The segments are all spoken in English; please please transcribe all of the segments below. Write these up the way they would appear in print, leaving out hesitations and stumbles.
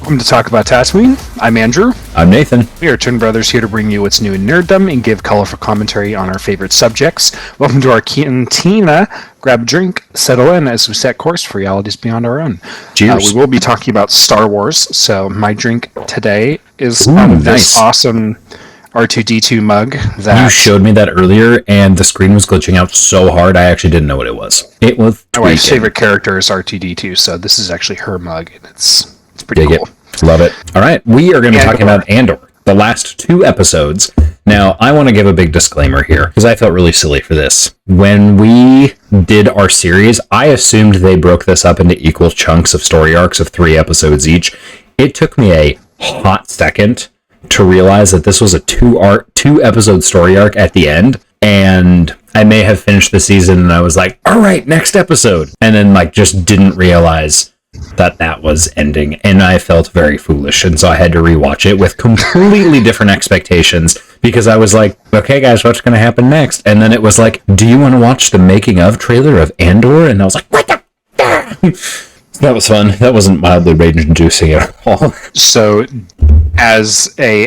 Welcome to Talk About Tatooine. I'm Andrew. I'm Nathan. We are twin brothers here to bring you what's new in nerddom and give colorful commentary on our favorite subjects. Welcome to our cantina. Grab a drink, settle in as we set course for realities beyond our own. Cheers. We will be talking about Star Wars, so my drink today is out of this awesome R2-D2 mug. You showed me that earlier, and the screen was glitching out so hard, I actually didn't know what it was. It was my wife's favorite character is R2-D2, so this is actually her mug, and it's pretty cool. Love it. All right, we are going to be talking about Andor, the last 2 episodes. Now, I want to give a big disclaimer here, because I felt really silly for this. When we did our series, I assumed they broke this up into equal chunks of story arcs of 3 episodes each. It took me a hot second to realize that this was a 2-episode story arc at the end, and I may have finished the season, and I was like, all right, next episode, and then just didn't realize that was ending, and I felt very foolish, and so I had to rewatch it with completely different expectations, because I was like, okay guys, what's going to happen next? And then it was like, do you want to watch the making of trailer of Andor? And I was like, what the That was fun. That wasn't mildly rage-inducing at all. So, as a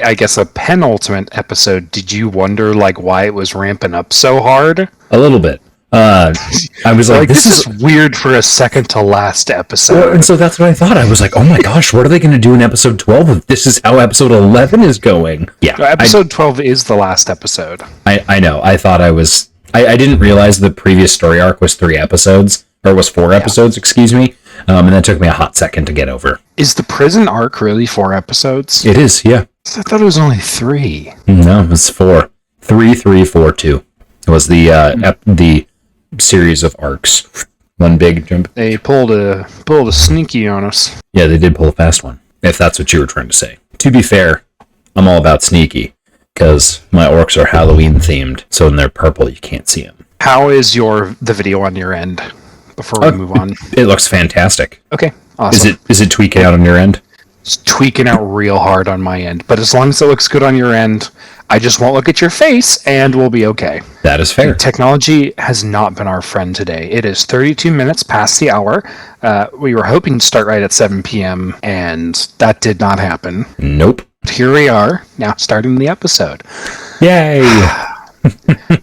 penultimate episode, did you wonder why it was ramping up so hard? A little bit. I was like, this is weird for a second to last episode. Well, and so that's what I thought. I was like, oh my gosh, what are they going to do in episode 12 if this is how episode 11 is going? Yeah. No, episode 12 is the last episode. I know. I thought I didn't realize the previous story arc was 3 episodes, or was 4 episodes, excuse me. And that took me a hot second to get over. Is the prison arc really 4 episodes? It is, yeah. I thought it was only 3. No, it's 4. 3, 3, 4, 2. It was the series of arcs. One big jump. They pulled a sneaky on us. Yeah, they did pull a fast one, if that's what you were trying to say. To be fair, I'm all about sneaky, because my orcs are Halloween themed, so when they're purple, you can't see them. How is the video on your end before we move on? It looks fantastic. Okay, awesome. Is it tweaking out on your end? It's tweaking out real hard on my end, but as long as it looks good on your end, I just won't look at your face, and we'll be okay. That is fair. Technology has not been our friend today. It is 32 minutes past the hour. We were hoping to start right at 7 p.m., and that did not happen. Nope. Here we are, now starting the episode. Yay!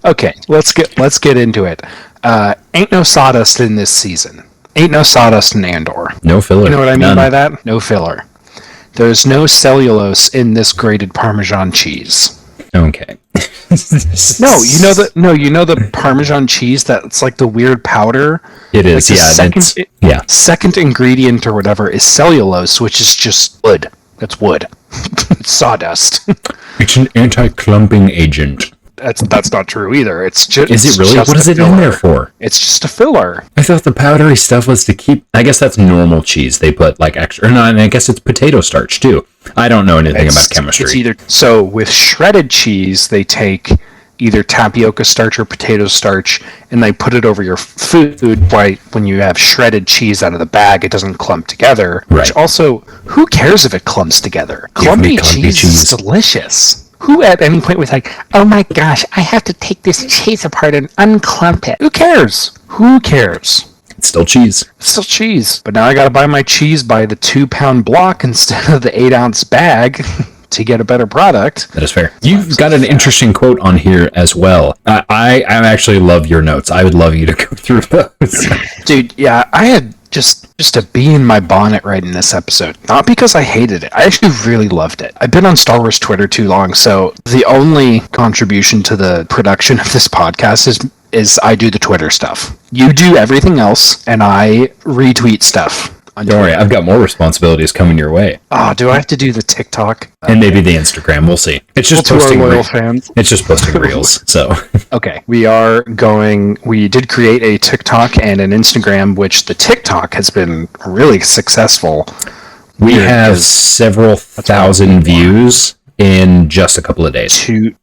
Okay, let's get into it. Ain't no sawdust in this season. Ain't no sawdust in Andor. No filler. You know what I mean by that? No filler. There's no cellulose in this grated Parmesan cheese. Okay. You know the Parmesan cheese that's like the weird powder? It is, yeah. Second ingredient or whatever is cellulose, which is just wood. That's wood. It's sawdust. It's an anti-clumping agent. That's not true either. Is it really? What is it in there for? It's just a filler. I thought the powdery stuff was to keep... I guess that's normal cheese. They put extra... No, and I guess it's potato starch too. I don't know anything about chemistry. So with shredded cheese, they take either tapioca starch or potato starch, and they put it over your food. When you have shredded cheese out of the bag, it doesn't clump together. Right. Which also, who cares if it clumps together? Clumpy cheese is delicious. Who at any point was like, oh my gosh, I have to take this cheese apart and unclump it? Who cares? It's still cheese. It's still cheese. But now I gotta buy my cheese by the 2-pound block instead of the 8-ounce bag to get a better product. That is fair. You've got an interesting quote on here as well. I actually love your notes. I would love you to go through those. Dude, yeah, I had just a bee in my bonnet right in this episode. Not because I hated it. I actually really loved it. I've been on Star Wars Twitter too long, so the only contribution to the production of this podcast is I do the Twitter stuff. You do everything else, and I retweet stuff. Don't worry, I've got more responsibilities coming your way. Oh, do I have to do the TikTok? And maybe the Instagram, we'll see. It's just posting loyal fans. It's just posting reels, so. Okay, we did create a TikTok and an Instagram, which the TikTok has been really successful. We have several thousand views in just a couple of days. 2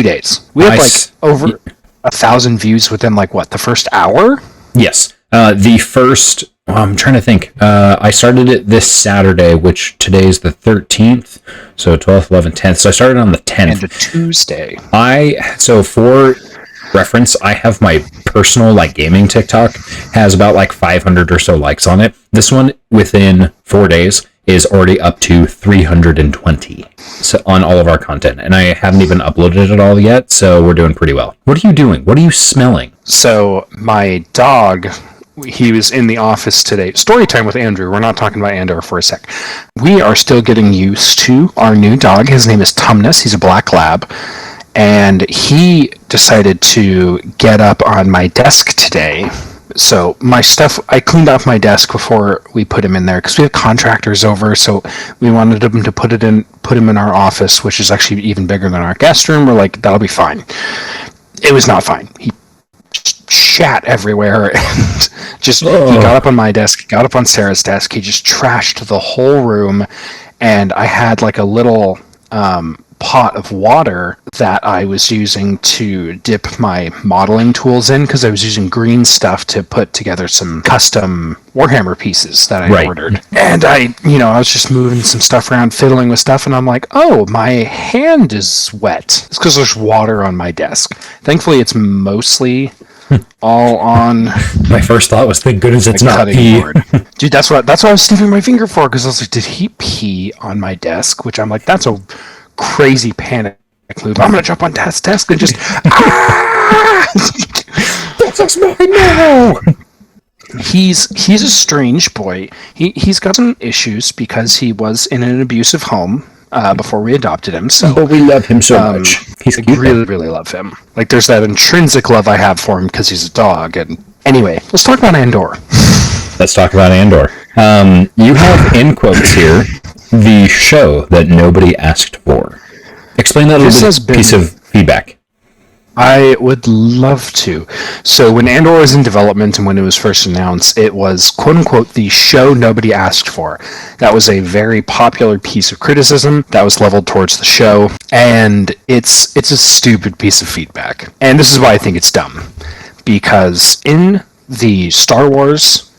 days. We have over 1,000 views within the first hour? Yes. The first... I'm trying to think. I started it this Saturday, which today is the 13th, so 12th, 11th, 10th. So I started on the 10th. And a Tuesday. So for reference, I have my personal gaming TikTok has about 500 or so likes on it. This one within 4 days is already up to 320 so on all of our content, and I haven't even uploaded it all yet, so we're doing pretty well. What are you doing? What are you smelling? So my dog, he was in the office today. Story time with Andrew. We're not talking about Andor for a sec. We are still getting used to our new dog. His name is Tumnus. He's a black lab. And he decided to get up on my desk today. So my stuff, I cleaned off my desk before we put him in there because we have contractors over. So we wanted him to put him in our office, which is actually even bigger than our guest room. We're like, that'll be fine. It was not fine. He shat everywhere and he got up on my desk, got up on Sarah's desk. He just trashed the whole room. And I had like a little pot of water that I was using to dip my modeling tools in because I was using green stuff to put together some custom Warhammer pieces that I ordered. And I was just moving some stuff around, fiddling with stuff, and I'm like, oh, my hand is wet. It's because there's water on my desk. Thankfully, it's mostly all on. My first thought was, thank goodness it's not pee. Dude, that's what I was sniffing my finger for, because I was like, did he pee on my desk? Which I'm like, that's a crazy panic move. I'm gonna jump on Tad's desk and just that's mine now. He's a strange boy. He's got some issues because he was in an abusive home before we adopted him. So, but we love him so much. He's cute. Really love him. Like, there's that intrinsic love I have for him because he's a dog. And anyway, let's talk about Andor. Let's talk about Andor. You have in quotes here the show that nobody asked for. Explain that little piece of feedback. I would love to. So when Andor was in development and when it was first announced, it was quote-unquote the show nobody asked for. That was a very popular piece of criticism that was leveled towards the show, and it's a stupid piece of feedback. And this is why I think it's dumb. Because in the Star Wars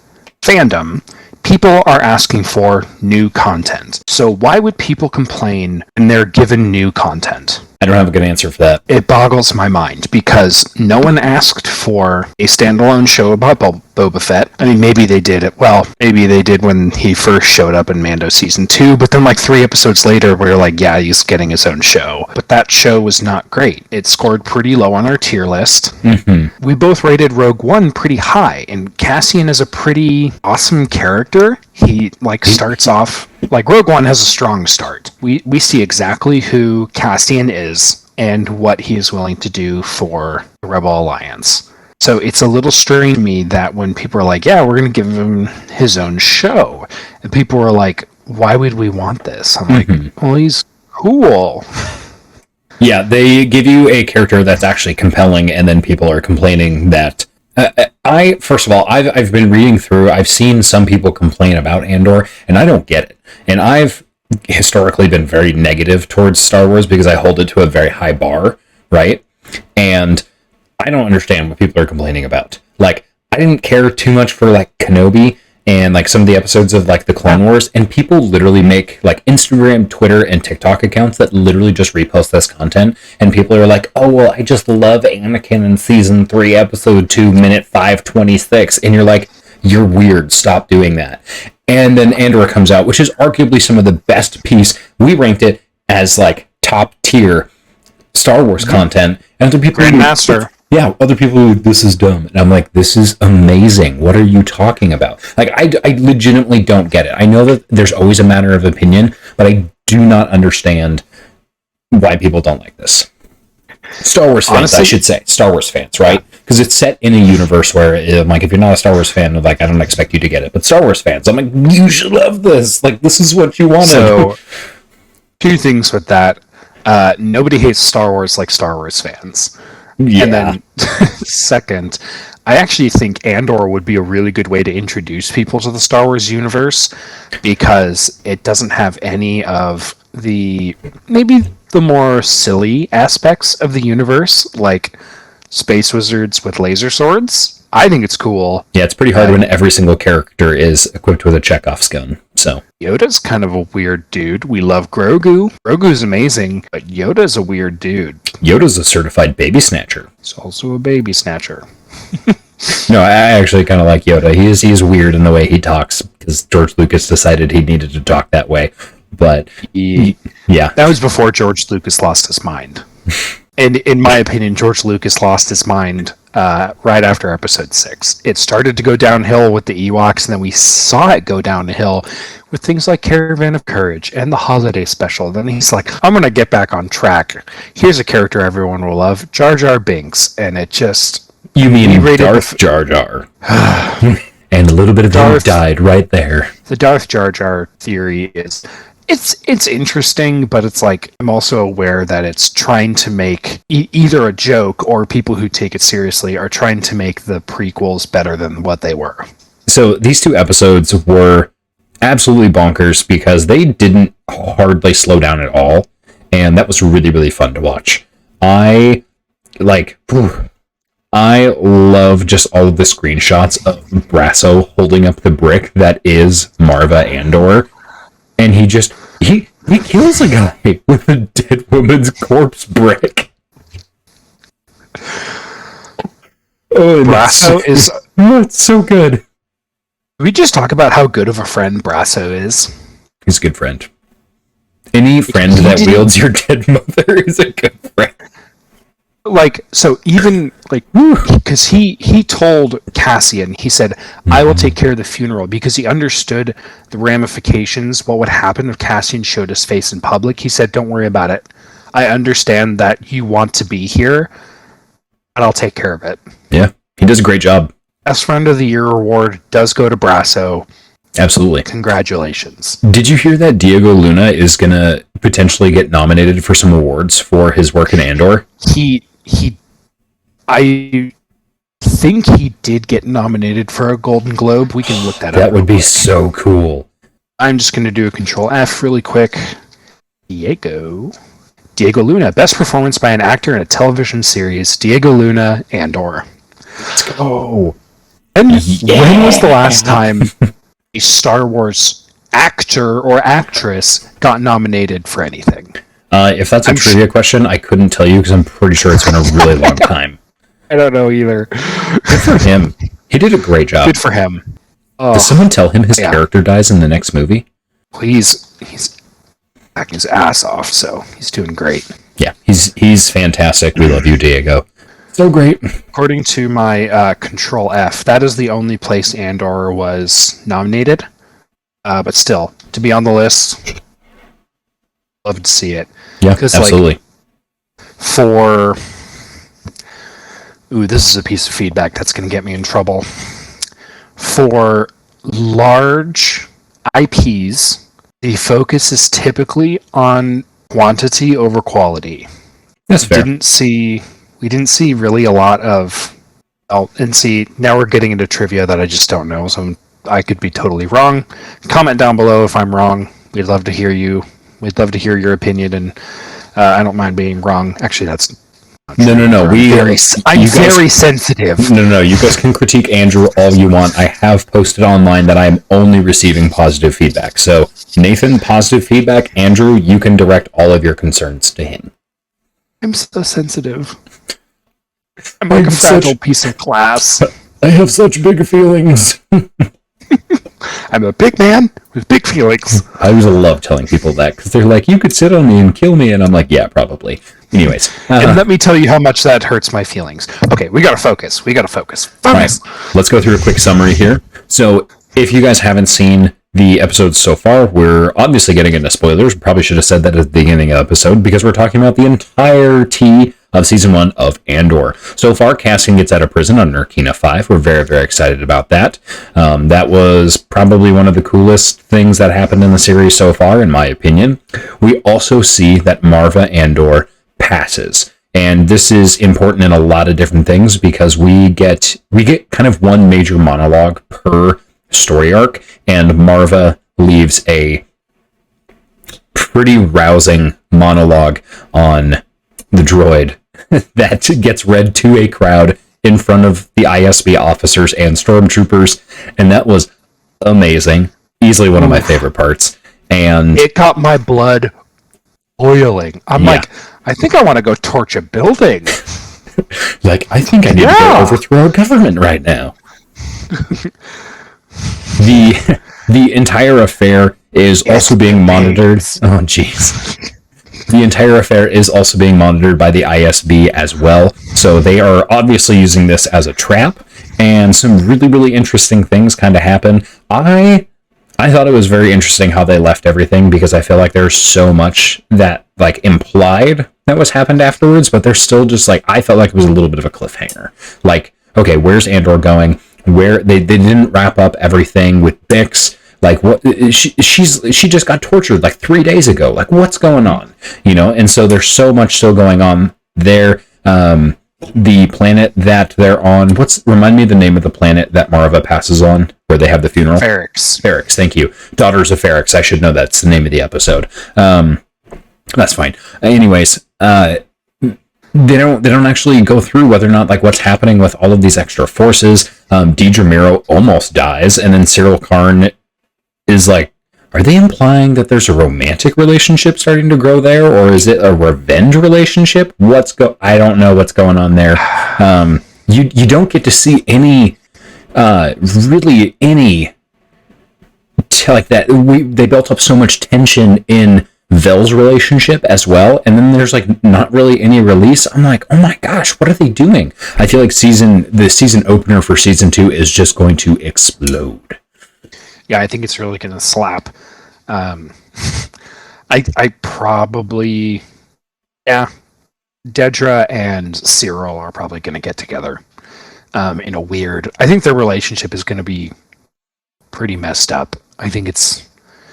fandom, people are asking for new content. So why would people complain when they're given new content? I don't have a good answer for that. It boggles my mind because no one asked for a standalone show about Boba Fett. I mean, maybe they did it. Well, maybe they did when he first showed up in Mando Season 2, but then like 3 episodes later, we were like, yeah, he's getting his own show. But that show was not great. It scored pretty low on our tier list. Mm-hmm. We both rated Rogue One pretty high, and Cassian is a pretty awesome character. He starts off like Rogue One has a strong start. We see exactly who Cassian is and what he is willing to do for the Rebel Alliance. So it's a little strange to me that when people are like, yeah, we're going to give him his own show, and people are like, why would we want this? I'm like, well, he's cool. Yeah, they give you a character that's actually compelling, and then people are complaining that first of all, I've been reading through, I've seen some people complain about Andor, and I don't get it. And I've historically been very negative towards Star Wars because I hold it to a very high bar, right? And I don't understand what people are complaining about. Like, I didn't care too much for, like, Kenobi and, like, some of the episodes of, like, the Clone Wars, and people literally make, like, Instagram, Twitter, and TikTok accounts that literally just repost this content, and people are like, oh, well, I just love Anakin in Season 3, Episode 2, minute 5:26, and you're like, you're weird, stop doing that. And then Andor comes out, which is arguably some of the best piece. We ranked it as, like, top-tier Star Wars content, and other people... Grandmaster. Yeah, other people are like, this is dumb. And I'm like, this is amazing. What are you talking about? Like, I legitimately don't get it. I know that there's always a matter of opinion, but I do not understand why people don't like this. Star Wars fans, honestly, I should say. Star Wars fans, right? Because it's set in a universe where, like, if you're not a Star Wars fan, like, I don't expect you to get it. But Star Wars fans, I'm like, you should love this. Like, this is what you wanted. So, 2 things with that. Nobody hates Star Wars like Star Wars fans. Yeah. And then, second, I actually think Andor would be a really good way to introduce people to the Star Wars universe because it doesn't have any of maybe the more silly aspects of the universe, like space wizards with laser swords. I think it's cool. Yeah, it's pretty hard when every single character is equipped with a Chekhov's gun. So Yoda's kind of a weird dude. We love Grogu. Grogu's amazing, but Yoda's a weird dude. Yoda's a certified baby snatcher. He's also a baby snatcher. No, I actually kind of like Yoda. He's weird in the way he talks. because George Lucas decided he needed to talk that way. But yeah, that was before George Lucas lost his mind. And in my opinion, George Lucas lost his mind right after Episode 6. It started to go downhill with the Ewoks, and then we saw it go downhill with things like Caravan of Courage and the Holiday Special. Then he's like, I'm going to get back on track. Here's a character everyone will love, Jar Jar Binks. And it just... You mean Darth Jar Jar. And a little bit of him died right there. The Darth Jar Jar theory is... It's interesting, but it's like I'm also aware that it's trying to make either a joke or people who take it seriously are trying to make the prequels better than what they were. So these 2 episodes were absolutely bonkers because they didn't hardly slow down at all, and that was really, really fun to watch. I love just all of the screenshots of Brasso holding up the brick that is Marva Andor. And he kills a guy with a dead woman's corpse brick. Oh, Brasso is... it's so good. We just talk about how good of a friend Brasso is. He's a good friend. Any friend that wields your dead mother is a good friend. Because he told Cassian, he said, I will take care of the funeral, because he understood the ramifications, what would happen if Cassian showed his face in public. He said, don't worry about it. I understand that you want to be here, but I'll take care of it. Yeah, he does a great job. Best Friend of the Year award does go to Brasso. Absolutely. Congratulations. Did you hear that Diego Luna is going to potentially get nominated for some awards for his work in Andor? I think he did get nominated for a Golden Globe. We can look that up. That would be so cool. I'm just going to do a Control F really quick. Diego Luna, best performance by an actor in a television series. Diego Luna, Andor. Let's go. And when was the last time a Star Wars actor or actress got nominated for anything? If that's a trivia question, I couldn't tell you because I'm pretty sure it's been a really long time. I don't know either. Good for him. He did a great job. Good for him. Does someone tell him his character dies in the next movie? Well, he's acting his ass off, so he's doing great. Yeah, he's fantastic. We love you, Diego. So great. According to my Control F, that is the only place Andor was nominated. But still, to be on the list, love to see it. Yeah, absolutely. This is a piece of feedback that's going to get me in trouble. For large IPs, the focus is typically on quantity over quality. That's fair. We didn't see really a lot of... now we're getting into trivia that I just don't know, so I could be totally wrong. Comment down below if I'm wrong. We'd love to hear you. We'd love to hear your opinion, and I don't mind being wrong. Actually, that's... No. I'm very sensitive. No. You guys can critique Andrew all you want. I have posted online that I am only receiving positive feedback. So, Nathan, positive feedback. Andrew, you can direct all of your concerns to him. I'm so sensitive. I'm like a fragile piece of glass. I have such big feelings. I'm a big man with big feelings. I always love telling people that because they're like, you could sit on me and kill me. And I'm like, yeah, probably. Anyways. And let me tell you how much that hurts my feelings. Okay, we gotta focus. Focus. Right. Let's go through a quick summary here. So if you guys haven't seen the episodes so far, we're obviously getting into spoilers. Probably should have said that at the beginning of the episode because we're talking about the entirety of Season 1 of Andor. So far, Cassian gets out of prison on Narkina 5. We're very, very excited about that. That was probably one of the coolest things that happened in the series so far, in my opinion. We also see that Marva Andor passes. And this is important in a lot of different things because we get kind of one major monologue per story arc, and Marva leaves a pretty rousing monologue on the droid that gets read to a crowd in front of the ISB officers and stormtroopers, and that was amazing. Easily one of my favorite parts. And it got my blood boiling. I'm like, I think I want to go torch a building. Like, I think I need to go overthrow a government right now. The entire affair is also being monitored. Oh, jeez. The entire affair is also being monitored by the ISB as well. So they are obviously using this as a trap, and some really, really interesting things kind of happen. I thought it was very interesting how they left everything, because I feel like there's so much that like implied that was happened afterwards, but there's still just like, I felt like it was a little bit of a cliffhanger. Like, okay, where's Andor going? Where they didn't wrap up everything with Bix. Like, what she just got tortured like 3 days ago. Like, what's going on? And so there's so much still going on there. The planet that they're on, remind me of the name of the planet that Marva passes on, where they have the funeral? Ferrix. Ferrix, thank you. Daughters of Ferrix. I should know that's the name of the episode. That's fine. Anyways, they don't actually go through whether or not like what's happening with all of these extra forces. Deidre Miro almost dies, and then Cyril Karn is like, are they implying that there's a romantic relationship starting to grow there, or is it a revenge relationship? I don't know what's going on there. You don't get to see any really any like that. They built up so much tension in Vel's relationship as well, and then there's like not really any release. I'm like, oh my gosh, what are they doing? I feel like the season opener for season 2 is just going to explode. Yeah, I think it's really going to slap. I probably, Dedra and Cyril are probably going to get together in a weird. I think their relationship is going to be pretty messed up. I think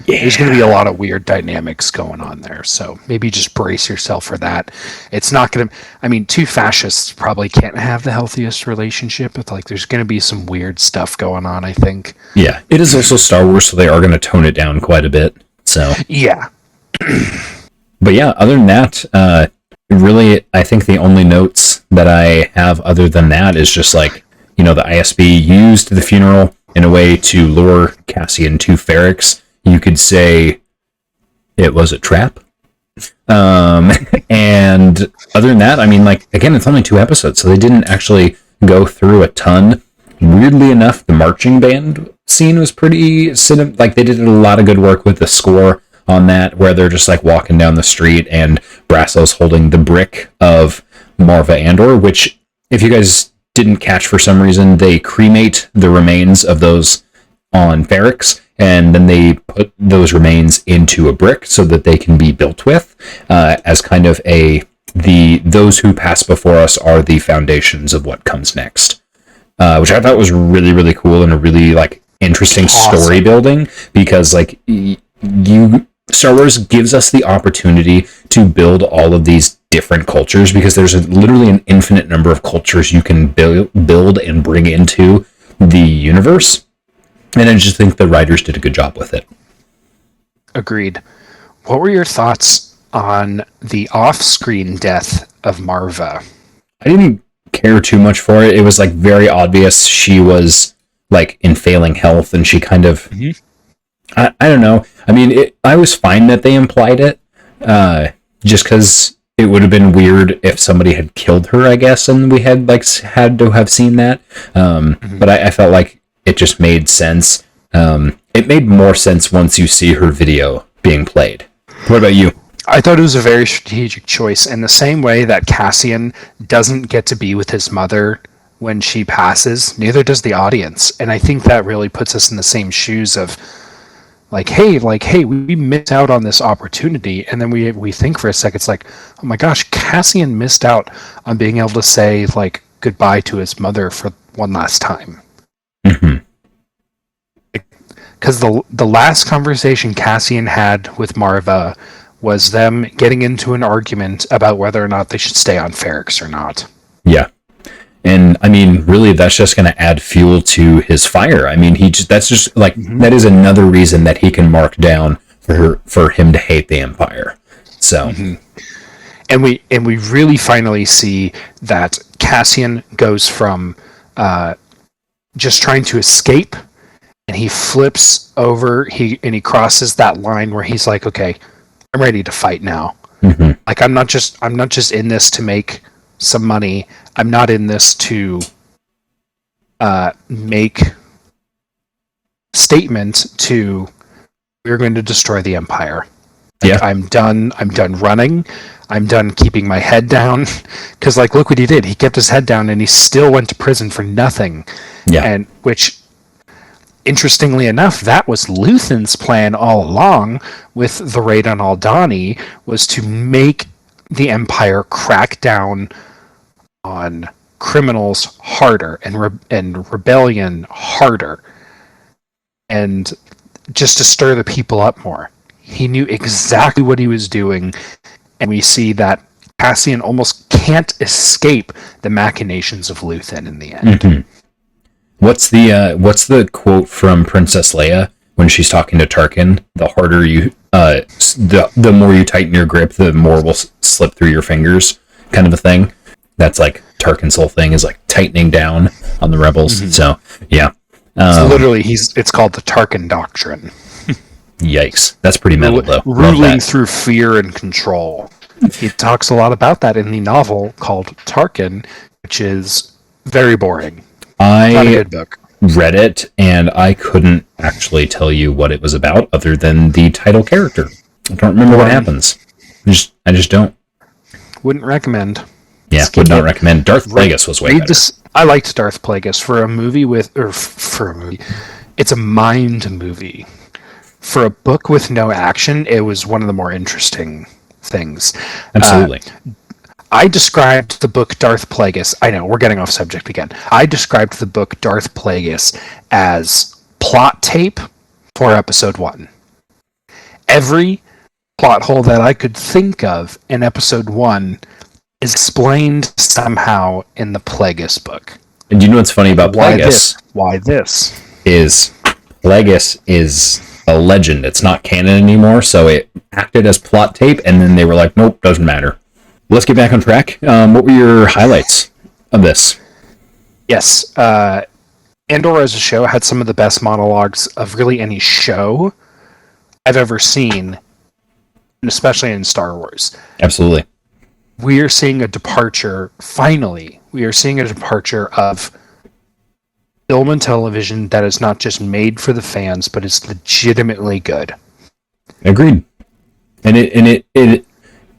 there's going to be a lot of weird dynamics going on there. So maybe just brace yourself for that. It's not going to, two fascists probably can't have the healthiest relationship, but like there's going to be some weird stuff going on, I think. Yeah. It is also Star Wars, so they are going to tone it down quite a bit. So, yeah. But yeah, other than that, really, I think the only notes that I have other than that is just like, the ISB used the funeral in a way to lure Cassian to Ferrix. You could say it was a trap. And other than that, again, it's only 2 episodes, so they didn't actually go through a ton. Weirdly enough, the marching band scene was pretty like they did a lot of good work with the score on that, where they're just like walking down the street and Brasso's holding the brick of Marva Andor, which, if you guys didn't catch for some reason, they cremate the remains of those on Ferrix, and then they put those remains into a brick so that they can be built with, as kind of those who pass before us are the foundations of what comes next, which I thought was really, really cool and a really like interesting story building, because like Star Wars gives us the opportunity to build all of these different cultures, because there's literally an infinite number of cultures you can build and bring into the universe. And I just think the writers did a good job with it. Agreed. What were your thoughts on the off-screen death of Marva? I didn't care too much for it. It was like very obvious she was like in failing health, and she kind of... Mm-hmm. I don't know. I was fine that they implied it, just because it would have been weird if somebody had killed her, I guess, and we had to have seen that. Mm-hmm. But I felt like it just made sense. It made more sense once you see her video being played. What about you? I thought it was a very strategic choice, in the same way that Cassian doesn't get to be with his mother when she passes, neither does the audience. And I think that really puts us in the same shoes of hey, we missed out on this opportunity. And then we think for a second, it's like, oh my gosh, Cassian missed out on being able to say goodbye to his mother for one last time. Mm-hmm. Because the last conversation Cassian had with Marva was them getting into an argument about whether or not they should stay on Ferrix or not. Yeah. And really, that's just going to add fuel to his fire. That's just like, mm-hmm. That is another reason that he can mark down for him to hate the Empire. So, mm-hmm. and we really finally see that Cassian goes from just trying to escape, and he flips over. He crosses that line where he's like, okay, I'm ready to fight now. Mm-hmm. Like I'm not just in this to make some money. I'm not in this to make statement to, we're going to destroy the Empire. Yeah. I'm done running. I'm done keeping my head down. Because, like, look what he did. He kept his head down and he still went to prison for nothing. Yeah. And which, interestingly enough, that was Luthen's plan all along with the raid on Aldhani, was to make the Empire crack down on criminals harder and rebellion harder. And just to stir the people up more. He knew exactly what he was doing, and we see that Cassian almost can't escape the machinations of Luthen in the end. Mm-hmm. What's the quote from Princess Leia when she's talking to Tarkin? The harder you, the more you tighten your grip, the more will slip through your fingers, kind of a thing. That's like Tarkin's whole thing, is like tightening down on the rebels. Mm-hmm. So yeah, so literally, it's called the Tarkin Doctrine. Yikes, that's pretty metal though. Ruling through fear and control. He talks a lot about that in the novel called Tarkin, which is very boring. Not a good book. Read it, and I couldn't actually tell you what it was about other than the title character. I don't remember what happens. I just don't. Wouldn't recommend. Yeah, would not recommend. Darth Plagueis was way better. I liked Darth Plagueis for a movie It's a mind movie. For a book with no action, it was one of the more interesting things. Absolutely. I described the book Darth Plagueis. I know, we're getting off subject again. I described the book Darth Plagueis as plot tape for episode 1. Every plot hole that I could think of in episode 1 is explained somehow in the Plagueis book. And do you know what's funny about Plagueis? Why this? Plagueis is a legend. It's not canon anymore, so it acted as plot tape, and then they were like, nope, doesn't matter. Let's get back on track. What were your highlights of this? Yes. Andor as a show had some of the best monologues of really any show I've ever seen, and especially in Star Wars. Absolutely. We are seeing a departure, finally, of film and television that is not just made for the fans, but is legitimately good. Agreed. And it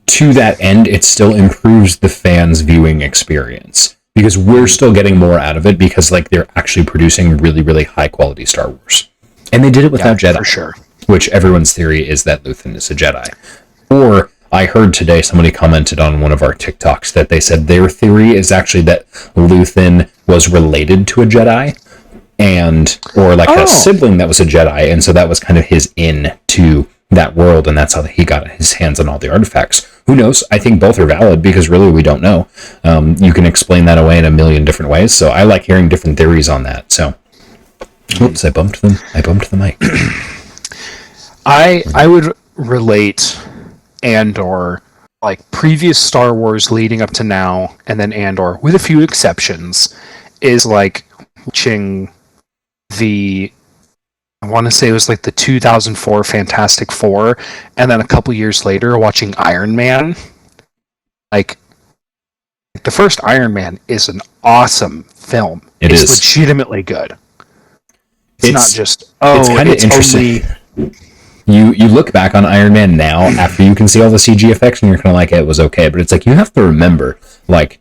to that end, it still improves the fans' viewing experience, because we're still getting more out of it, because like they're actually producing really, really high quality Star Wars. And they did it without Jedi. For sure. Which everyone's theory is that Luthen is a Jedi. Or I heard today somebody commented on one of our TikToks that they said their theory is actually that Luthen was related to a Jedi, or like a sibling that was a Jedi, and so that was kind of his in to that world, and that's how he got his hands on all the artifacts. Who knows? I think both are valid, because really we don't know. You can explain that away in a million different ways, so I like hearing different theories on that. So, oops, I bumped the mic. I would relate Andor, like previous Star Wars leading up to now, and then Andor, with a few exceptions, is like watching I want to say it was like the 2004 Fantastic Four, and then a couple years later watching Iron Man. Like, the first Iron Man is an awesome film. It's legitimately good. It's not just, it's kind of interesting. You look back on Iron Man now after you can see all the CG effects, and you're kind of like, it was okay. But it's like, you have to remember, like,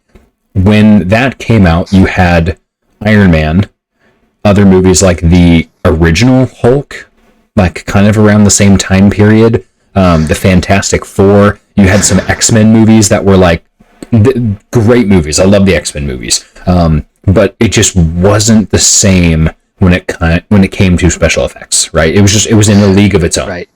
when that came out, you had Iron Man, other movies like the original Hulk, like kind of around the same time period, the Fantastic Four. You had some X-Men movies that were like great movies. I love the X-Men movies, but it just wasn't the same when it came to special effects, right? It was in a league of its own. Right.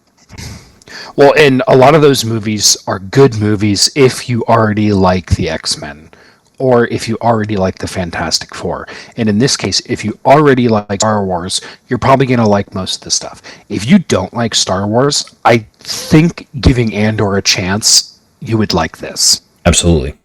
Well, and a lot of those movies are good movies if you already like the X-Men, or if you already like the Fantastic Four. And in this case, if you already like Star Wars, you're probably going to like most of the stuff. If you don't like Star Wars, I think giving Andor a chance, you would like this. Absolutely.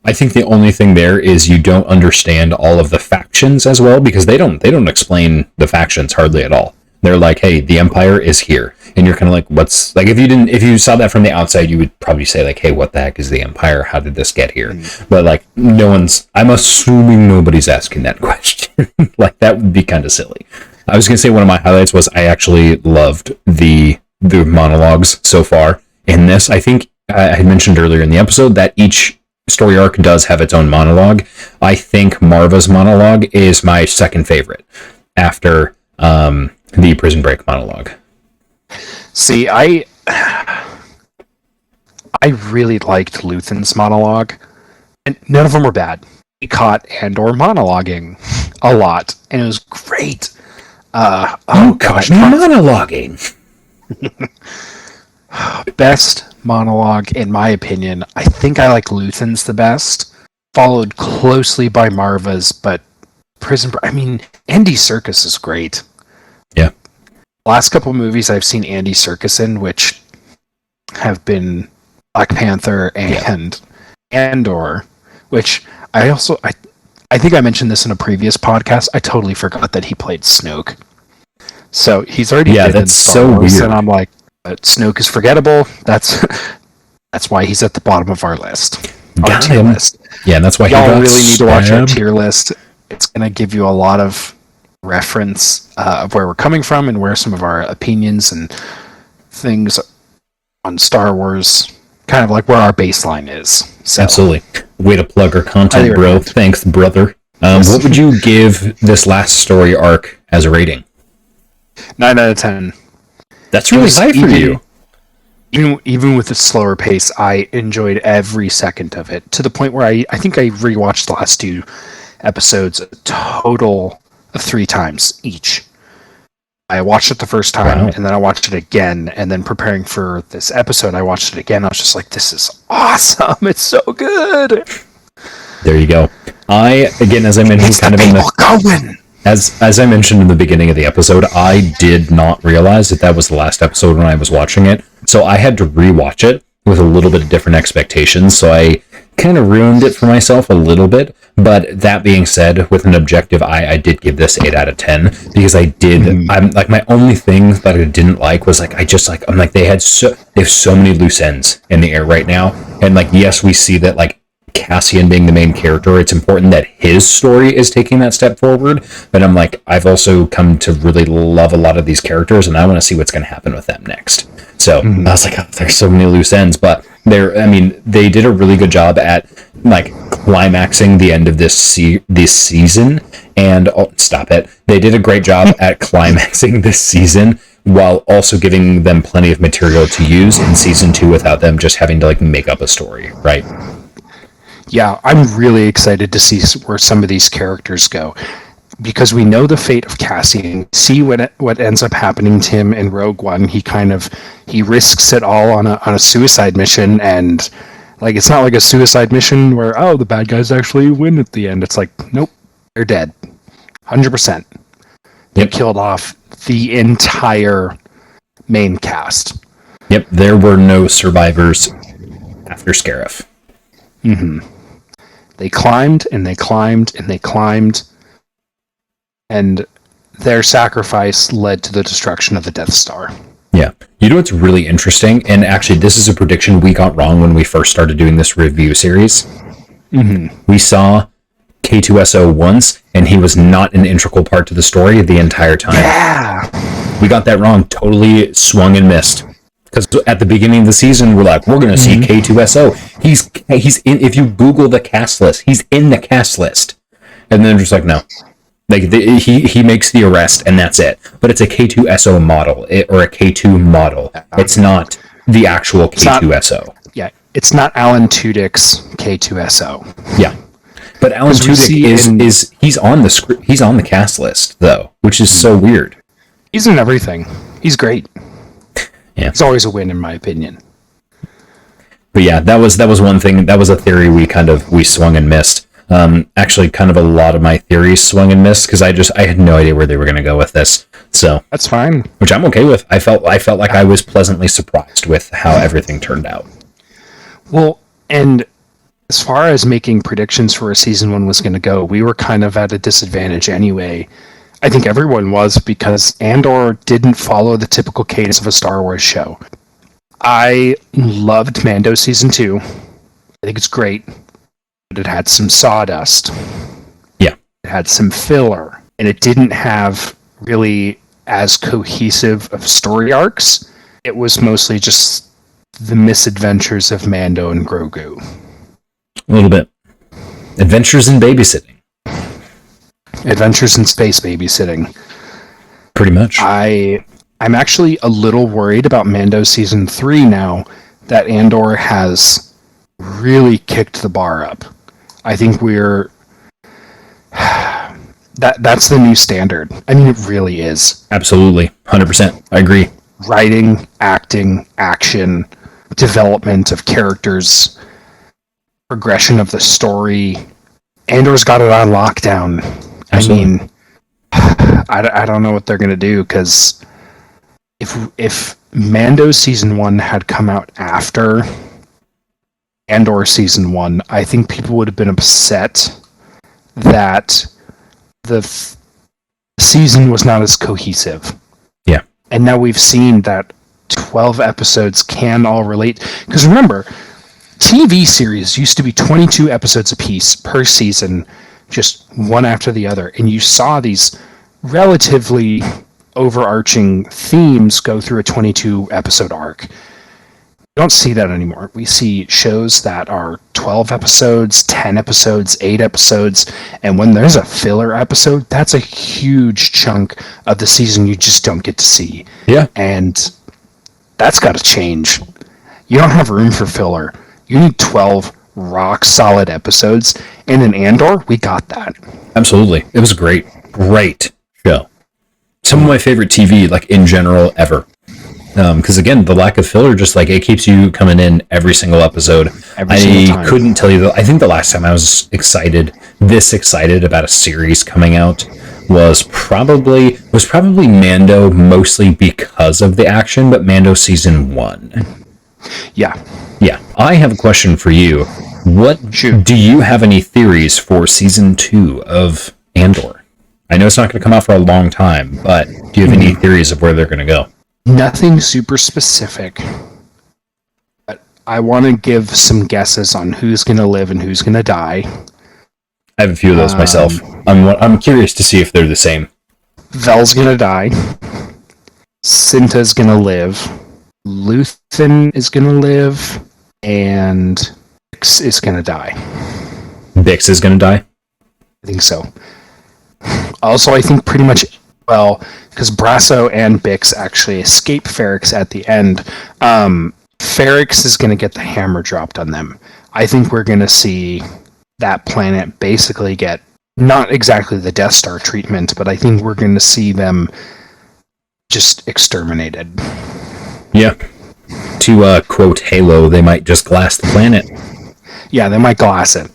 I think the only thing there is you don't understand all of the factions as well, because they don't explain the factions hardly at all. They're like, hey, the Empire is here. And you're kind of like, what's, like, if you saw that from the outside, you would probably say, like, hey, what the heck is the Empire? How did this get here? But, like, I'm assuming nobody's asking that question. Like, that would be kind of silly. I was going to say one of my highlights was I actually loved the monologues so far in this. I think I had mentioned earlier in the episode that each story arc does have its own monologue. I think Marva's monologue is my second favorite after the Prison Break monologue. See, I really liked Luthen's monologue, and none of them were bad. He caught Andor monologuing a lot, and it was great. Monologuing. Best monologue, in my opinion. I think I like Luthen's the best, followed closely by Marva's, but Andy Serkis is great. Yeah. Last couple movies I've seen Andy Serkis in, which have been Black Panther and Andor, which I think I mentioned this in a previous podcast. I totally forgot that he played Snoke. So he's already been in Star Wars, weird. And I'm like, Snoke is forgettable. That's why he's at the bottom of our list. Our tier list. Yeah, and that's why y'all really need to watch our tier list. It's going to give you a lot of reference of where we're coming from and where some of our opinions and things on Star Wars, kind of like where our baseline is. So, absolutely. Way to plug our content, bro. Thanks, brother. What would you give this last story arc as a rating? 9 out of 10. That's really high for you. Even with the slower pace, I enjoyed every second of it, to the point where I think I rewatched the last 2 episodes a total of 3 times each. I watched it the first time, and then I watched it again, and then preparing for this episode, I watched it again. I was just like, this is awesome. It's so good. There you go. Again, as I mentioned, kind of in the... As I mentioned in the beginning of the episode, I did not realize that was the last episode when I was watching it. So I had to rewatch it with a little bit of different expectations. So I kind of ruined it for myself a little bit. But that being said, with an objective eye, I did give this 8 out of 10 because I did. I'm like, my only thing that I didn't like was like, I'm like, they have so many loose ends in the air right now. And like, yes, we see that like Cassian being the main character, it's important that his story is taking that step forward. But I'm like, I've also come to really love a lot of these characters, and I want to see what's going to happen with them next. So I was like, oh, there's so many loose ends, but they did a really good job at like climaxing the end of this season, and they did a great job at climaxing this season while also giving them plenty of material to use in season 2 without them just having to like make up a story, right? Yeah, I'm really excited to see where some of these characters go, because we know the fate of Cassian. See what ends up happening to him in Rogue One. He risks it all on a suicide mission, and like, it's not like a suicide mission where the bad guys actually win at the end. It's like, nope, they're dead, 100%. They killed off the entire main cast. Yep, there were no survivors after Scarif. They climbed and they climbed and they climbed, and their sacrifice led to the destruction of the Death Star. Yeah. You know what's really interesting? And actually, this is a prediction we got wrong when we first started doing this review series. We saw K2SO once, and he was not an integral part to the story the entire time. Yeah! We got that wrong. Totally swung and missed. Because at the beginning of the season, we're like, we're going to see K2SO. He's in, if you Google the cast list, he's in the cast list. And then just like, no. Like, he makes the arrest, and that's it. But it's a K2SO model, or a K2 model. It's not the actual K2SO. It's not Alan Tudyk's K2SO. Yeah. But Alan Tudyk he's on the script, he's on the cast list, though, which is so weird. He's in everything. He's great. Yeah. It's always a win, in my opinion. But yeah, that was one thing. That was a theory we swung and missed. Actually, kind of a lot of my theories swung and missed because I had no idea where they were going to go with this. So that's fine, which I'm okay with. I felt like I was pleasantly surprised with how everything turned out. Well, and as far as making predictions for where season 1 was going to go, we were kind of at a disadvantage anyway. I think everyone was, because Andor didn't follow the typical cadence of a Star Wars show. I loved Mando season 2. I think it's great, but it had some sawdust. Yeah. It had some filler, and it didn't have really as cohesive of story arcs. It was mostly just the misadventures of Mando and Grogu. A little bit. Adventures in babysitting. Adventures in space babysitting. Pretty much. I'm actually a little worried about Mando Season 3 now that Andor has really kicked the bar up. I think we're... That's the new standard. I mean, it really is. Absolutely. 100%. I agree. Writing, acting, action, development of characters, progression of the story. Andor's got it on lockdown. Absolutely. I mean, I don't know what they're going to do, because if Mando Season 1 had come out after Andor Season 1, I think people would have been upset that the season was not as cohesive. Yeah. And now we've seen that 12 episodes can all relate. Because remember, TV series used to be 22 episodes apiece per season, just one after the other. And you saw these relatively overarching themes go through a 22 episode arc. We don't see that anymore. We see shows that are 12 episodes, 10 episodes, 8 episodes, and when there's a filler episode, that's a huge chunk of the season you just don't get to see. Yeah. And that's got to change. You don't have room for filler. You need 12 rock solid episodes, and in Andor, we got that. Absolutely. It was a great show. Some of my favorite TV, like, in general, ever. Because again, the lack of filler, just like, it keeps you coming in every single episode. I couldn't tell you, I think the last time I was this excited about a series coming out was probably Mando, mostly because of the action, but Mando Season 1. Yeah. I have a question for you. Do you have any theories for Season 2 of Andor? I know it's not going to come out for a long time, but do you have any theories of where they're going to go? Nothing super specific, but I want to give some guesses on who's going to live and who's going to die. I have a few of those myself. I'm curious to see if they're the same. Vel's going to die. Cinta's going to live. Luthen is going to live. And Bix is going to die. Bix is going to die? I think so. Also, I think pretty much... Well, because Brasso and Bix actually escape Ferrix at the end. Ferrix is going to get the hammer dropped on them. I think we're going to see that planet basically get, not exactly the Death Star treatment, but I think we're going to see them just exterminated. Yeah. To quote Halo, they might just glass the planet. Yeah, they might glass it.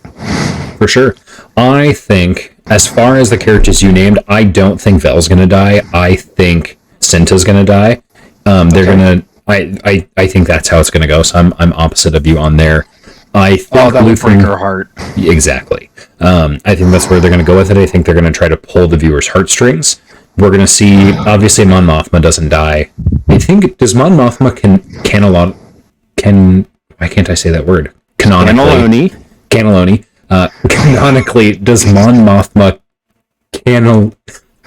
For sure. I think... As far as the characters you named, I don't think Vel's going to die. I think Cinta's going to die. They're going to... I think that's how it's going to go, so I'm opposite of you on there. I think that would break her heart. Exactly. I think that's where they're going to go with it. I think they're going to try to pull the viewer's heartstrings. We're going to see... Obviously, Mon Mothma doesn't die. I think... Does Mon Mothma why can't I say that word? Canonically. Canonically, does Mon Mothma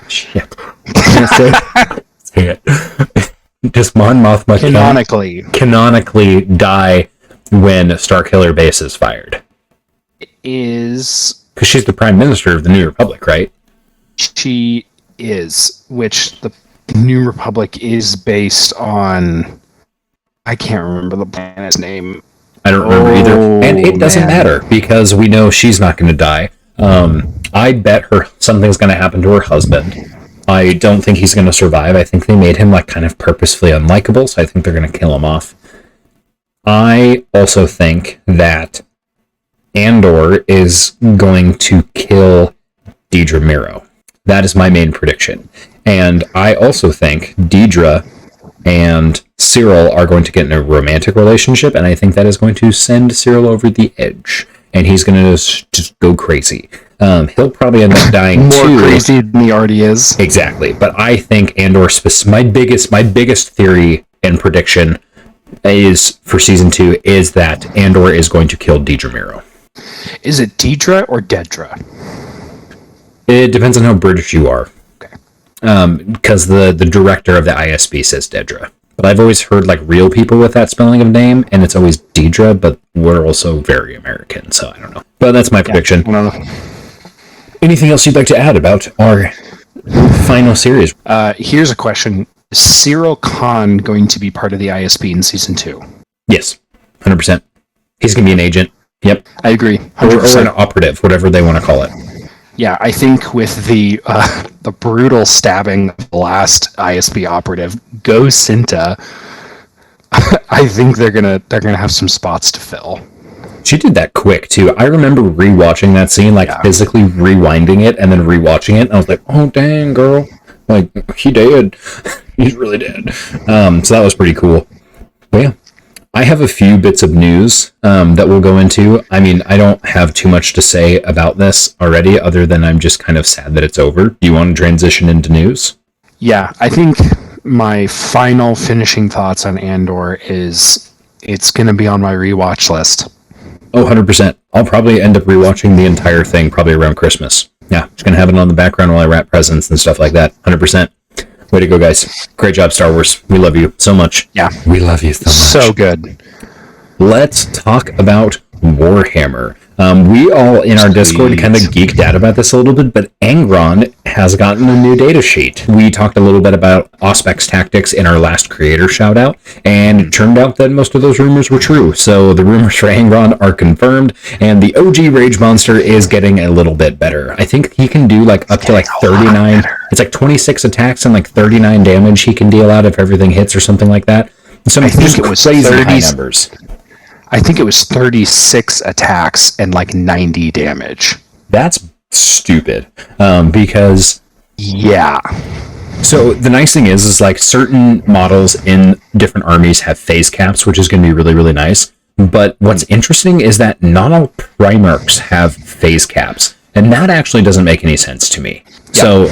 Shit. Say it. Does Mon Mothma canonically die when Starkiller Base is fired? Is... Because she's the Prime Minister of the New Republic, right? She is, which the New Republic is based on... I can't remember the planet's name. I don't remember either. And it doesn't matter, because we know she's not going to die. I bet something's going to happen to her husband. I don't think he's going to survive. I think they made him like kind of purposefully unlikable, so I think they're going to kill him off. I also think that Andor is going to kill Dedra Meero. That is my main prediction. And I also think Dedra and Cyril are going to get in a romantic relationship, and I think that is going to send Cyril over the edge, and he's going to just go crazy. He'll probably end up dying more too. Crazy than he already is. Exactly, but I think Andor, my biggest theory and prediction is for season 2 is that Andor is going to kill Dedra Meero. Is it Dedra or Dedra? It depends on how British you are. Okay. because the director of the ISB says Dedra. But I've always heard like real people with that spelling of name, and it's always Deidre, but we're also very American, so I don't know. But that's my prediction. Anything else you'd like to add about our final series? Here's a question. Is Cyril Khan going to be part of the ISB in season 2? Yes, 100%. He's going to be an agent. Yep. I agree. 100%. Or an operative, whatever they want to call it. Yeah, I think with the brutal stabbing of the last ISB operative, Go Cinta, I think they're gonna have some spots to fill. She did that quick too. I remember rewatching that scene, physically rewinding it and then rewatching it. And I was like, "Oh dang, girl! Like he did. He's really dead." So that was pretty cool. But yeah. I have a few bits of news that we'll go into. I mean, I don't have too much to say about this already, other than I'm just kind of sad that it's over. Do you want to transition into news? Yeah, I think my final finishing thoughts on Andor is it's going to be on my rewatch list. Oh, 100%. I'll probably end up rewatching the entire thing probably around Christmas. Yeah, just going to have it on the background while I wrap presents and stuff like that. 100%. Way to go, guys. Great job, Star Wars. We love you so much. Yeah. We love you so much. So good. Let's talk about Warhammer. We all in our Discord kind of geeked out about this a little bit, but Angron has gotten a new data sheet. We talked a little bit about Auspex tactics in our last creator shout out, and it turned out that most of those rumors were true. So the rumors for Angron are confirmed, and the OG Rage Monster is getting a little bit better. I think he can do up to 39. It's 26 attacks and 39 damage he can deal out if everything hits or something like that. So I think it was crazy high numbers. I think it was 36 attacks and 90 damage. That's stupid. Because yeah. So the nice thing is certain models in different armies have phase caps, which is going to be really, really nice. But what's interesting is that not all Primarchs have phase caps, and that actually doesn't make any sense to me. Yep. So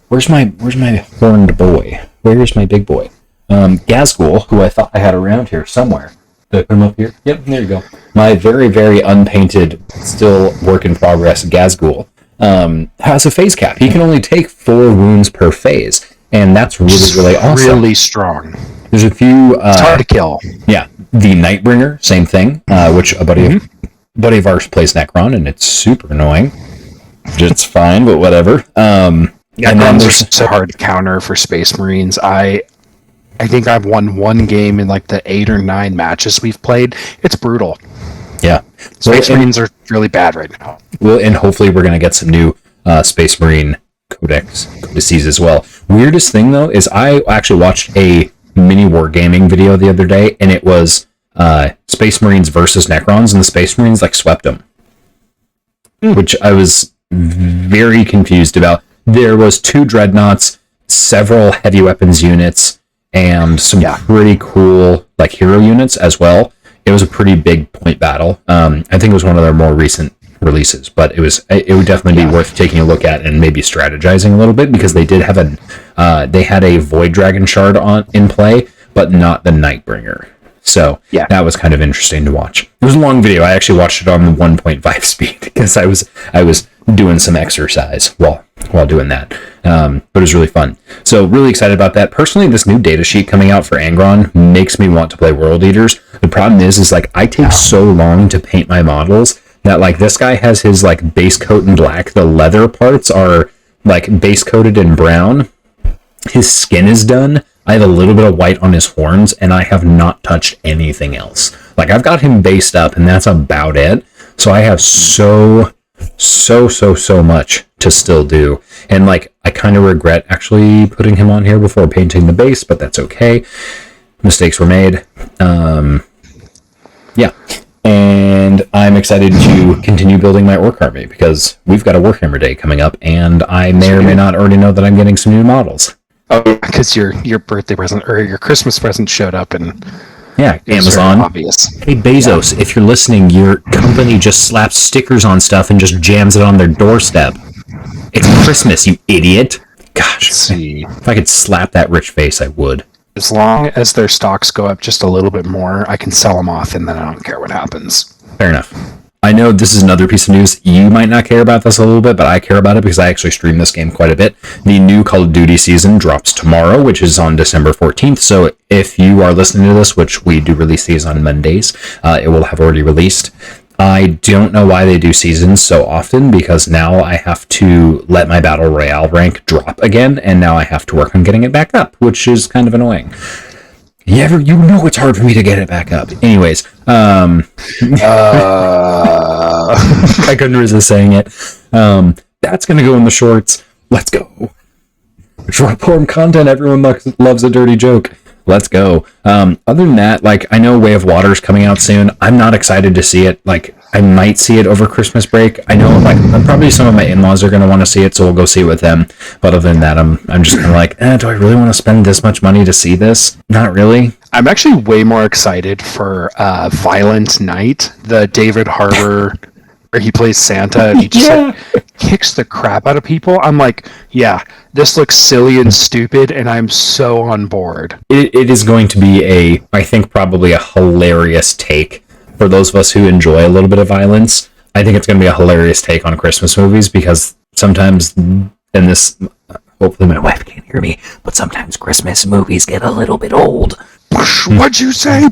where's my horned boy? Where's my big boy? Gazgul, who I thought I had around here somewhere. Did I put him up here? Yep, there you go. My very, very unpainted, still work in progress Gazgul has a phase cap. He can only take 4 wounds per phase, and that's really, really awesome. Really strong. There's a few. It's hard to kill. Yeah, the Nightbringer, same thing. Which a buddy of ours plays Necron, and it's super annoying. It's fine, but whatever. And then there's so hard to counter for Space Marines. I think I've won one game in the 8 or 9 matches we've played. It's brutal. Yeah. Space Marines are really bad right now. Well, and hopefully we're going to get some new Space Marine codices as well. Weirdest thing, though, is I actually watched a mini wargaming video the other day, and it was Space Marines versus Necrons, and the Space Marines swept them. Which I was very confused about. There was 2 dreadnoughts, several heavy weapons units, and some pretty cool hero units as well. It was a pretty big point battle. I think it was one of their more recent releases, but it would definitely be worth taking a look at and maybe strategizing a little bit, because they did have they had a Void Dragon shard in play, but not the Nightbringer. So that was kind of interesting to watch. It was a long video. I actually watched it on 1.5 speed because I was doing some exercise while doing that. But it was really fun. So really excited about that. Personally, this new data sheet coming out for Angron makes me want to play World Eaters. The problem is I take so long to paint my models that this guy has his base coat in black. The leather parts are base coated in brown. His skin is done. I have a little bit of white on his horns, and I have not touched anything else. I've got him based up, and that's about it. So I have so much to still do. And I kind of regret actually putting him on here before painting the base, but that's okay. Mistakes were made. Yeah. And I'm excited to continue building my Orc army, because we've got a Warhammer Day coming up, and I may or may not already know that I'm getting some new models. Oh, because your birthday present or your Christmas present showed up, and Amazon. Obvious. Hey Bezos, if you're listening, your company just slaps stickers on stuff and just jams it on their doorstep. It's Christmas, you idiot. Gosh, if I could slap that rich face, I would. As long as their stocks go up just a little bit more, I can sell them off, and then I don't care what happens. Fair enough. I know this is another piece of news. You might not care about this a little bit, but I care about it because I actually stream this game quite a bit. The new Call of Duty season drops tomorrow, which is on December 14th. So if you are listening to this, which we do release these on Mondays, it will have already released. I don't know why they do seasons so often, because now I have to let my Battle Royale rank drop again, and now I have to work on getting it back up, which is kind of annoying. You know it's hard for me to get it back up. Anyways, I couldn't resist saying it. That's going to go in the shorts. Let's go. Short form content, everyone loves a dirty joke. Let's go. Other than that, like, I know Way of Water is coming out soon. I'm not excited to see it. Like, I might see it over Christmas break. I know, like, probably some of my in-laws are going to want to see it, so we'll go see it with them. But other than that, I'm just kind of like, do I really want to spend this much money to see this? Not really. I'm actually way more excited for Violent Night, the David Harbour, where he plays Santa and he just like kicks the crap out of people. I'm like, yeah, this looks silly and stupid, and I'm so on board. It is going to be I think probably a hilarious take for those of us who enjoy a little bit of violence. I think it's going to be a hilarious take on Christmas movies, because sometimes in this, hopefully my wife can't hear me, but sometimes Christmas movies get a little bit old. What'd you say?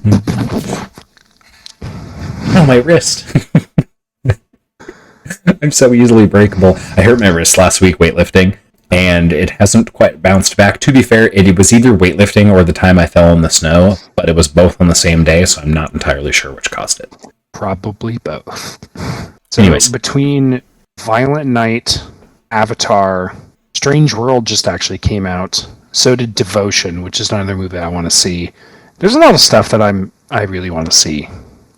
Oh, my wrist. I'm so easily breakable. I hurt my wrist last week weightlifting, and it hasn't quite bounced back. To be fair, it was either weightlifting or the time I fell in the snow, but it was both on the same day, so I'm not entirely sure which caused it. Probably both. So anyways, between Violent Night, Avatar, Strange World just actually came out. So did Devotion, which is another movie I want to see. There's a lot of stuff that I really want to see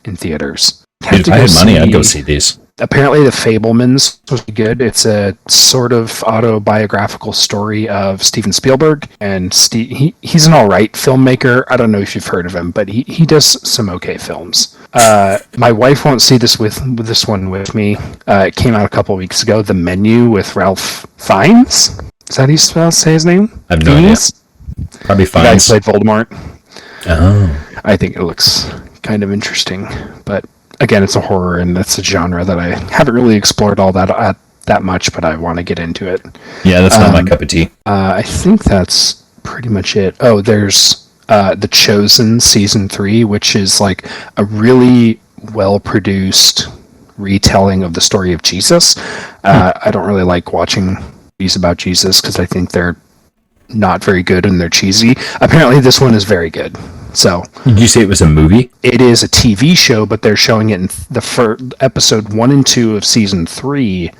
in theaters. Dude, if I had money, I'd go see these. Apparently, The Fablemans was good. It's a sort of autobiographical story of Steven Spielberg, and he's an all right filmmaker. I don't know if you've heard of him, but he does some okay films. My wife won't see this this one with me. It came out a couple weeks ago. The Menu with Ralph Fiennes. Is that how you say his name? I have no idea. Probably Fiennes. The guy who played Voldemort. Oh. I think it looks kind of interesting, but again, it's a horror, and that's a genre that I haven't really explored all that much, but I want to get into it. Yeah, that's not my cup of tea. I think that's pretty much it. Oh, there's The Chosen Season 3, which is like a really well-produced retelling of the story of Jesus. I don't really like watching movies about Jesus because I think they're not very good and they're cheesy. Apparently, this one is very good. So, did you say it was a movie? It is a TV show, but they're showing it in the episode 1 and 2 of season 3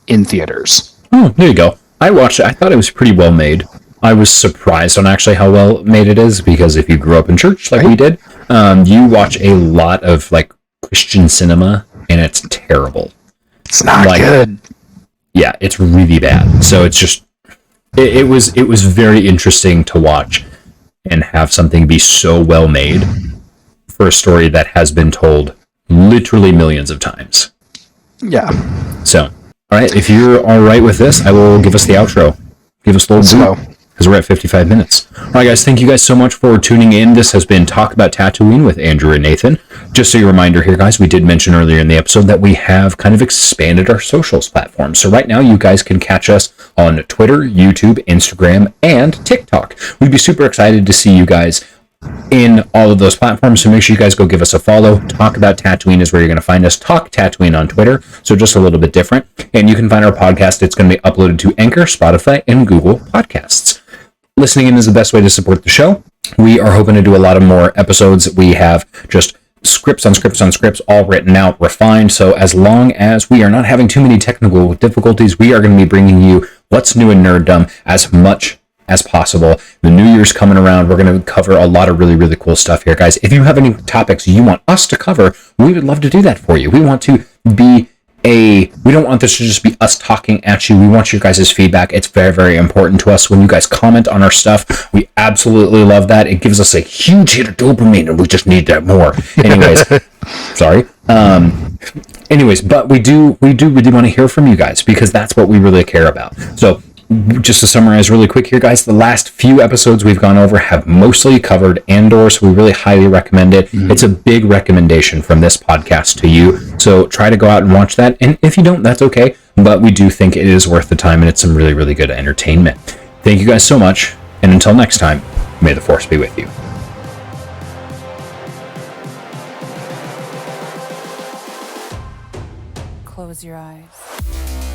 in theaters. Oh, there you go. I watched it. I thought it was pretty well made. I was surprised on actually how well made it is, because if you grew up in church like we did, you watch a lot of like Christian cinema, and it's terrible. It's not good. Yeah, it's really bad. So it's just it was very interesting to watch and have something be so well made for a story that has been told literally millions of times. Yeah. So, all right, if you're all right with this, I will give us the outro. Give us a little boot, because we're at 55 minutes. All right, guys, thank you guys so much for tuning in. This has been Talk About Tatooine with Andrew and Nathan. Just a reminder here, guys, we did mention earlier in the episode that we have kind of expanded our socials platform. So right now, you guys can catch us on Twitter, YouTube, Instagram, and TikTok. We'd be super excited to see you guys in all of those platforms, so make sure you guys go give us a follow. Talk About Tatooine is where you're going to find us. Talk Tatooine on Twitter, so just a little bit different. And you can find our podcast. It's going to be uploaded to Anchor, Spotify, and Google Podcasts. Listening in is the best way to support the show. We are hoping to do a lot of more episodes. We have just scripts on scripts on scripts, all written out, refined. So as long as we are not having too many technical difficulties, we are going to be bringing you what's new in nerddom as much as possible. The New Year's coming around. We're going to cover a lot of really, really cool stuff here, guys. If you have any topics you want us to cover, we would love to do that for you. We want to be we don't want this to just be us talking at you. We want your guys' feedback. It's very, very important to us. When you guys comment on our stuff, we absolutely love that. It gives us a huge hit of dopamine, and we just need that more. Anyways, sorry. Anyways, but we do really want to hear from you guys, because that's what we really care about. So just to summarize really quick here, guys, the last few episodes we've gone over have mostly covered Andor, so we really highly recommend it. It's a big recommendation from this podcast to you, so try to go out and watch that, and if you don't, that's okay, but we do think it is worth the time, and it's some really, really good entertainment. Thank you guys so much, and until next time, may the Force be with you. Close your eyes.